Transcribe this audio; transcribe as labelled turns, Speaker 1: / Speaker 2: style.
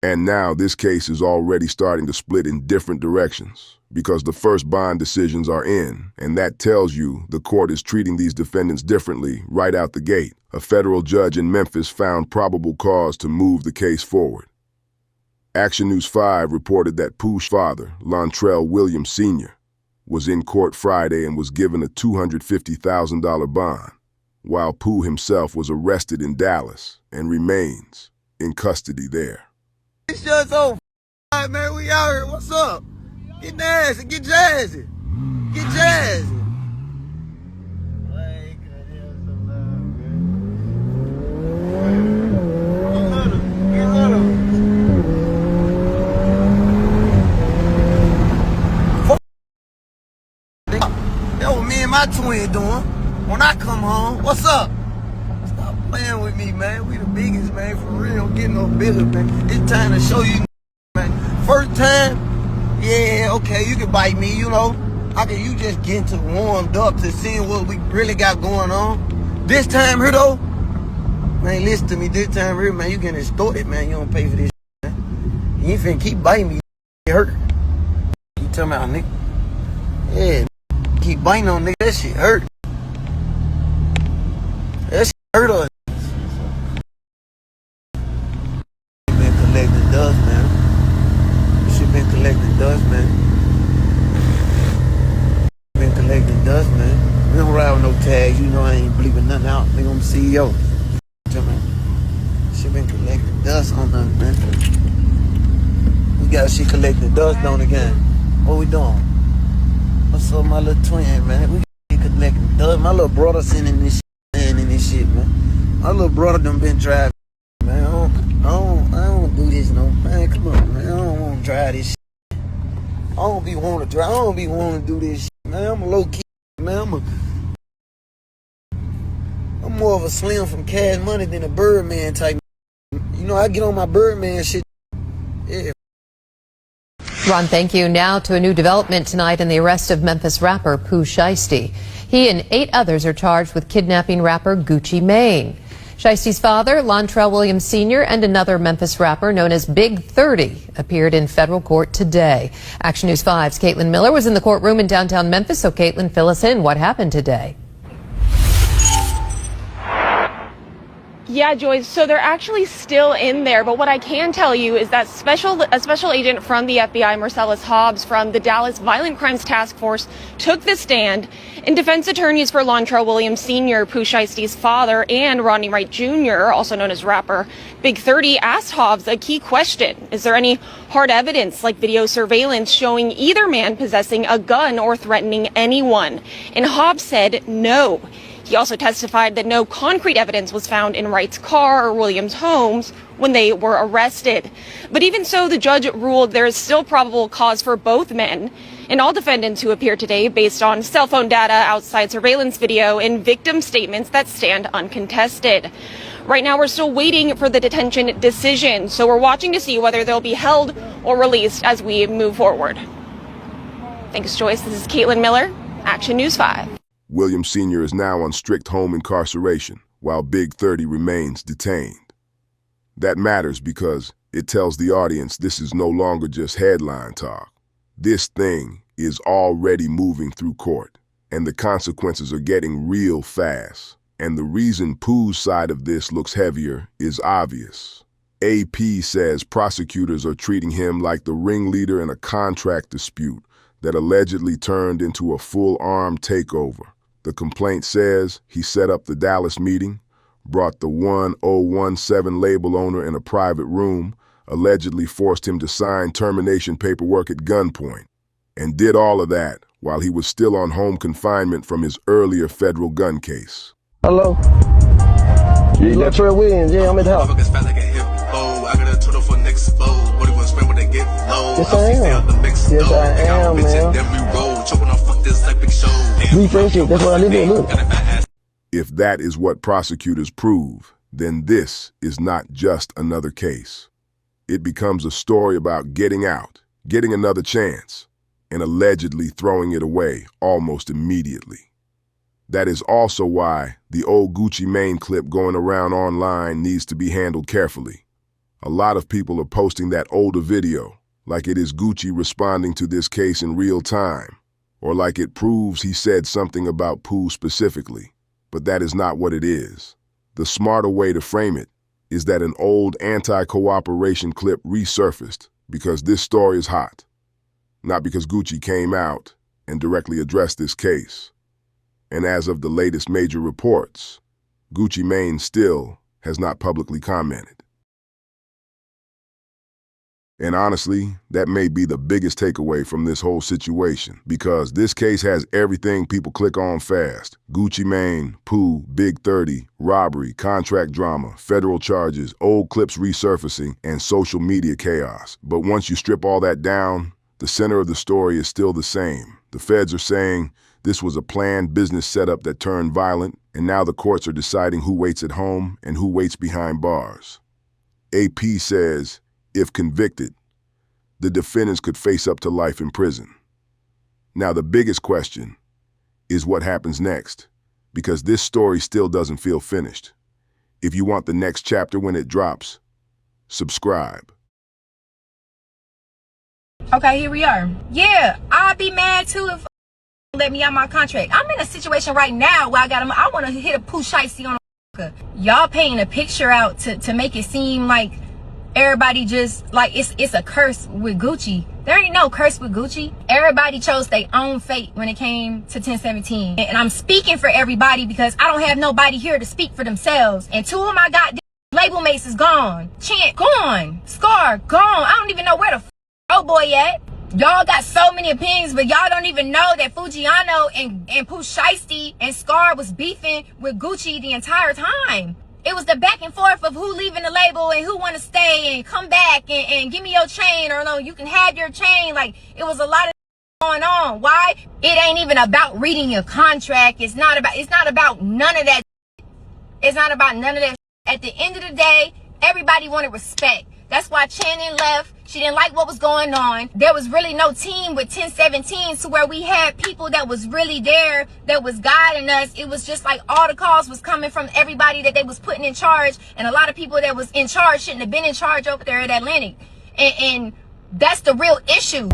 Speaker 1: And now this case is already starting to split in different directions because the first bond decisions are in, and that tells you the court is treating these defendants differently right out the gate. A federal judge in Memphis found probable cause to move the case forward. Action News 5 reported that Pooh's father, Lontrell Williams Sr., was in court Friday and was given a $250,000 bond, while Pooh himself was arrested in Dallas and remains in custody there.
Speaker 2: It's just over. All right, man, we out here. What's up? Get nasty, get jazzy. Get jazzy. That was me and my twin doing when I come home. What's up? Stop playing with me, man. We the biggest, man, for real. Getting no bigger, man. It's time to show you, man. First time, yeah, okay, you can bite me, you know. You just getting warmed up to seeing what we really got going on. This time here, though, man, listen to me. This time here, man, you getting extorted, man. You don't pay for this shit, man. You ain't finna keep biting me. You hurt. You tell me how, nigga. Yeah, keep biting on nigga. That shit hurt. That shit hurt us. Been collecting dust, man. She been collecting dust, man. Been collecting dust, man. We don't ride with no tags. You know I ain't bleeping nothing out. Nigga, I'm CEO. She been collecting dust on us, man. We got she collecting dust on again. What we doing? What's up, my little twin, man? We collecting dust. My little brother sending this shit, man. My little brother done been driving, man. I don't do this no, man. Come on, man. I don't want to drive this shit. I don't be want to drive. I don't be want to do this shit, man. I'm a low key, man. I'm more of a Slim from Cash Money than a Birdman type. You know, I get on my Birdman shit. Yeah.
Speaker 3: Ron, thank you. Now to a new development tonight in the arrest of Memphis rapper Pooh Shiesty. He and 8 others are charged with kidnapping rapper Gucci Mane. Shiesty's father, Lontrell Williams Sr., and another Memphis rapper known as Big 30 appeared in federal court today. Action News 5's Caitlin Miller was in the courtroom in downtown Memphis. So, Caitlin, fill us in. What happened today?
Speaker 4: Yeah, Joyce, so they're actually still in there, but what I can tell you is that a special agent from the FBI, Marcellus Hobbs, from the Dallas Violent Crimes Task Force, took the stand, and defense attorneys for Lontrell Williams Sr., Pooh Shiesty's father, and Rodney Wright Jr., also known as rapper Big 30, asked Hobbs a key question. Is there any hard evidence, like video surveillance, showing either man possessing a gun or threatening anyone? And Hobbs said no. He also testified that no concrete evidence was found in Wright's car or Williams' homes when they were arrested. But even so, the judge ruled there is still probable cause for both men and all defendants who appeared today based on cell phone data, outside surveillance video, and victim statements that stand uncontested. Right now, we're still waiting for the detention decision, so we're watching to see whether they'll be held or released as we move forward. Thanks, Joyce. This is Caitlin Miller, Action News 5.
Speaker 1: Williams Sr. is now on strict home incarceration, while Big 30 remains detained. That matters because it tells the audience this is no longer just headline talk. This thing is already moving through court, and the consequences are getting real fast. And the reason Pooh's side of this looks heavier is obvious. AP says prosecutors are treating him like the ringleader in a contract dispute that allegedly turned into a full-armed takeover. The complaint says he set up the Dallas meeting, brought the 1017 label owner in a private room, allegedly forced him to sign termination paperwork at gunpoint, and did all of that while he was still on home confinement from his earlier federal gun case.
Speaker 2: Hello? Yeah, Lontrell Williams, yeah, I'm at the house. Yes, I am. Yes, I am, man. We friendship, that's what I live in, look.
Speaker 1: If that is what prosecutors prove, then this is not just another case. It becomes a story about getting out, getting another chance, and allegedly throwing it away almost immediately. That is also why the old Gucci Mane clip going around online needs to be handled carefully. A lot of people are posting that older video, like it is Gucci responding to this case in real time, or like it proves he said something about Pooh specifically. But that is not what it is. The smarter way to frame it is that an old anti-cooperation clip resurfaced because this story is hot, not because Gucci came out and directly addressed this case. And as of the latest major reports, Gucci Mane still has not publicly commented. And honestly, that may be the biggest takeaway from this whole situation, because this case has everything people click on fast. Gucci Mane, Pooh, Big 30, robbery, contract drama, federal charges, old clips resurfacing, and social media chaos. But once you strip all that down, the center of the story is still the same. The feds are saying this was a planned business setup that turned violent, and now the courts are deciding who waits at home and who waits behind bars. AP says, if convicted, the defendants could face up to life in prison. Now, the biggest question is what happens next, because this story still doesn't feel finished. If you want the next chapter when it drops, subscribe.
Speaker 5: Okay, here we are. Yeah, I'd be mad too if let me out my contract. I'm in a situation right now where I want to hit a Pooh Shiesty on a y'all painting a picture out to make it seem like everybody just like it's a curse with Gucci. There ain't no curse with Gucci. Everybody chose their own fate when it came to 1017. And I'm speaking for everybody because I don't have nobody here to speak for themselves. And two of my goddamn label mates is gone. Chant gone. Scar gone. I don't even know where the oh boy at. Y'all got so many opinions, but y'all don't even know that Fujiano and Pooh Shiesty and Scar was beefing with Gucci the entire time. It was the back and forth of who leaving the label and who want to stay and come back and give me your chain, or no, you can have your chain. Like, it was a lot of going on. Why? It ain't even about reading your contract. It's not about none of that. It's not about none of that. At the end of the day, everybody wanted respect. That's why Channing left. She didn't like what was going on. There was really no team with 1017 to where we had people that was really there, that was guiding us. It was just like all the calls was coming from everybody that they was putting in charge. And a lot of people that was in charge shouldn't have been in charge over there at Atlantic. And that's the real issue.